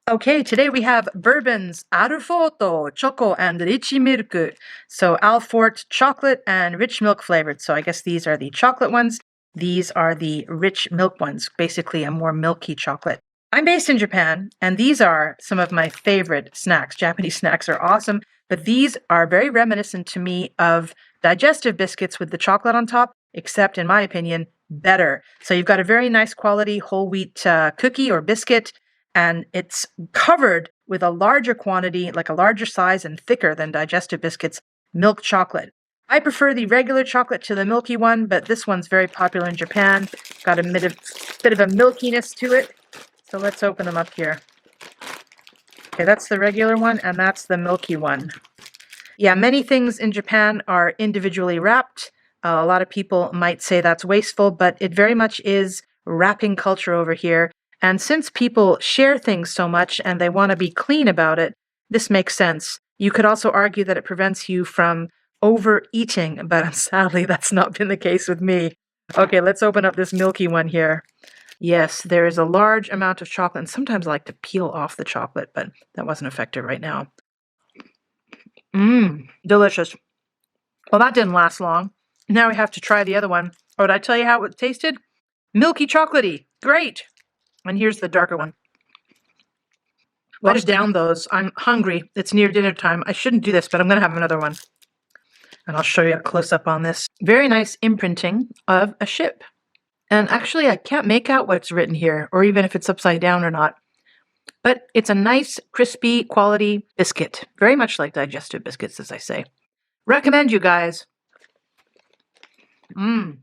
Okay, today we have bourbons, Alfort, choco, and rich milk. So Alfort chocolate and rich milk flavored. So I guess these are the chocolate ones. These are the rich milk ones, basically a more milky chocolate. I'm based in Japan, and these are some of my favorite snacks. Japanese snacks are awesome, but these are very reminiscent to me of digestive biscuits with the chocolate on top, except in my opinion, better. So you've got a very nice quality whole wheat cookie or biscuit, and it's covered with a larger quantity, like a larger size and thicker than digestive biscuits, milk chocolate. I prefer the regular chocolate to the milky one, but this one's very popular in Japan. Got a bit of a milkiness to it. So let's open them up here. Okay, that's the regular one, and that's the milky one. Yeah, many things in Japan are individually wrapped. A lot of people might say that's wasteful, but it very much is wrapping culture over here. And since people share things so much and they want to be clean about it, this makes sense. You could also argue that it prevents you from overeating, but sadly, that's not been the case with me. Okay, let's open up this milky one here. Yes, there is a large amount of chocolate, and sometimes I like to peel off the chocolate, but that wasn't effective right now. Mmm, delicious. Well, that didn't last long. Now we have to try the other one. Oh, did I tell you how it tasted? Milky chocolatey. Great. And here's the darker one. Well, I just down those. I'm hungry. It's near dinner time. I shouldn't do this, but I'm going to have another one. And I'll show you a close-up on this. Very nice imprinting of a ship. And actually, I can't make out what's written here, or even if it's upside down or not. But it's a nice, crispy, quality biscuit. Very much like digestive biscuits, as I say. Recommend, you guys. Mmm.